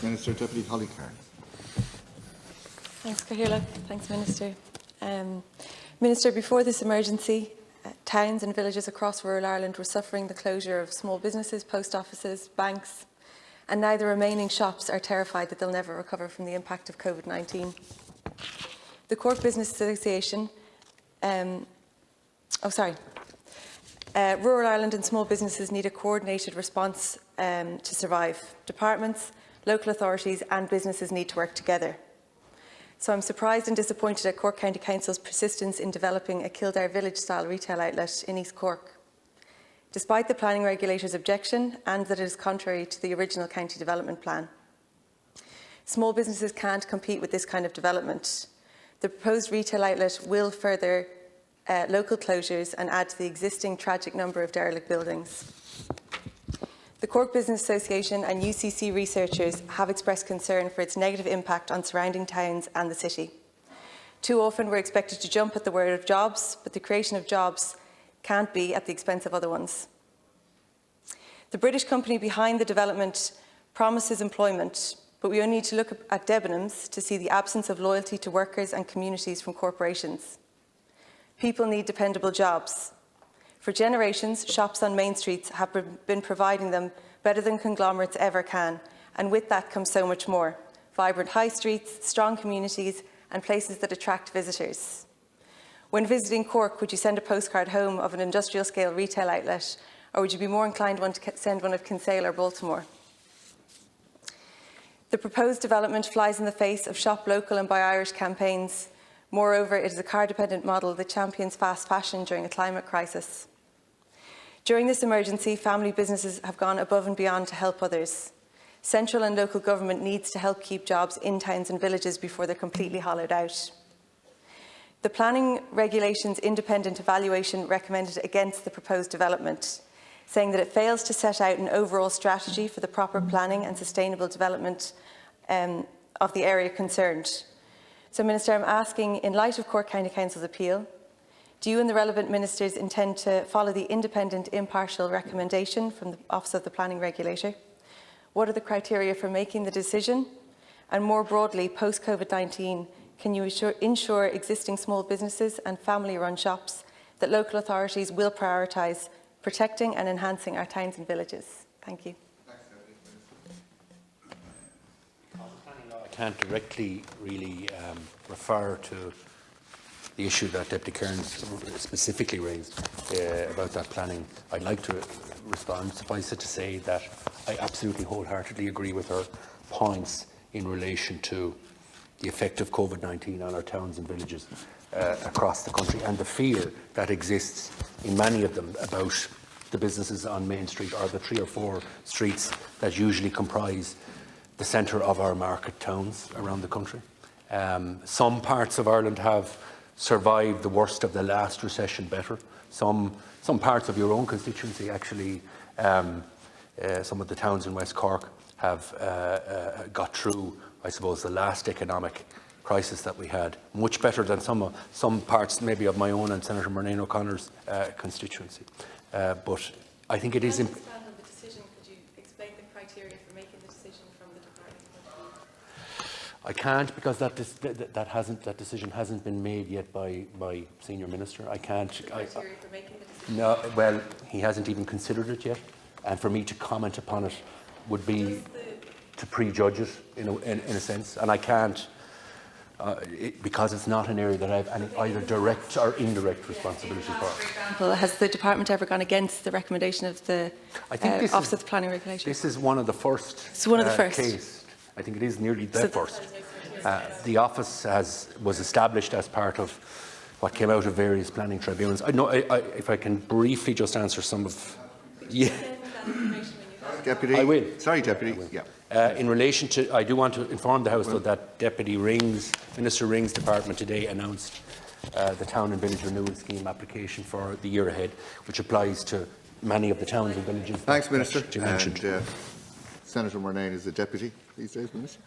Minister. Deputy Holly Cairns. Thanks, Cathaoirleach. Thanks, Minister. Minister, before this emergency, towns and villages across rural Ireland were suffering the closure of small businesses, post offices, banks, and now the remaining shops are terrified that they'll never recover from the impact of COVID-19. The Cork Business Association, Rural Ireland and small businesses need a coordinated response to survive. Departments, local authorities and businesses need to work together. So I'm surprised and disappointed at Cork County Council's persistence in developing a Kildare village-style retail outlet in East Cork, despite the planning regulator's objection and that it is contrary to the original county development plan. Small businesses can't compete with this kind of development. The proposed retail outlet will further local closures and add to the existing tragic number of derelict buildings. The Cork Business Association and UCC researchers have expressed concern for its negative impact on surrounding towns and the city. Too often we're expected to jump at the word of jobs, but the creation of jobs can't be at the expense of other ones. The British company behind the development promises employment, but we only need to look at Debenhams to see the absence of loyalty to workers and communities from corporations. People need dependable jobs. For generations, shops on main streets have been providing them better than conglomerates ever can, and with that comes so much more. Vibrant high streets, strong communities, and places that attract visitors. When visiting Cork, would you send a postcard home of an industrial-scale retail outlet, or would you be more inclined to send one of Kinsale or Baltimore? The proposed development flies in the face of Shop Local and Buy Irish campaigns. Moreover, it is a car-dependent model that champions fast fashion during a climate crisis. During this emergency, family businesses have gone above and beyond to help others. Central and local government needs to help keep jobs in towns and villages before they're completely hollowed out. The planning regulations independent evaluation recommended against the proposed development, saying that it fails to set out an overall strategy for the proper planning and sustainable development of the area concerned. So, Minister, I'm asking, in light of Cork County Council's appeal, do you and the relevant ministers intend to follow the independent, impartial recommendation from the Office of the Planning Regulator? What are the criteria for making the decision? And more broadly, post-COVID-19, can you ensure existing small businesses and family-run shops that local authorities will prioritise protecting and enhancing our towns and villages? Thank you. I can't directly really refer to the issue that Deputy Cairns specifically raised about that planning. I'd like to respond. Suffice it to say that I absolutely wholeheartedly agree with her points in relation to the effect of COVID-19 on our towns and villages across the country, and the fear that exists in many of them about the businesses on Main Street or the 3 or 4 streets that usually comprise the centre of our market towns around the country. Some parts of Ireland have survived the worst of the last recession better. Some parts of your own constituency, actually, some of the towns in West Cork have got through, I suppose, the last economic crisis that we had much better than some parts maybe of my own and Senator Murnane O'Connor's constituency. But I think it is important. I can't, because that decision hasn't been made yet by Senior Minister. I can't. Criteria for making the decision? No, well, he hasn't even considered it yet, and for me to comment upon it would be to prejudge it in a sense, and I can't because it's not an area that I have any either direct or indirect responsibility for. For example, has the department ever gone against the recommendation of the Office of the Planning Regulator? This is one of the first. It's one of the first. Case. I think it is nearly the first. The office was established as part of what came out of various planning tribunals. I know, if I can briefly just answer some of. Yeah. Deputy. I will. Sorry, Deputy. Yeah. In relation to, I do want to inform the House though that Minister Ring's department today announced the Town and Village Renewal Scheme application for the year ahead, which applies to many of the towns and villages. Thanks, Minister. You mentioned. And, Senator Murnane is the Deputy these days, Minister.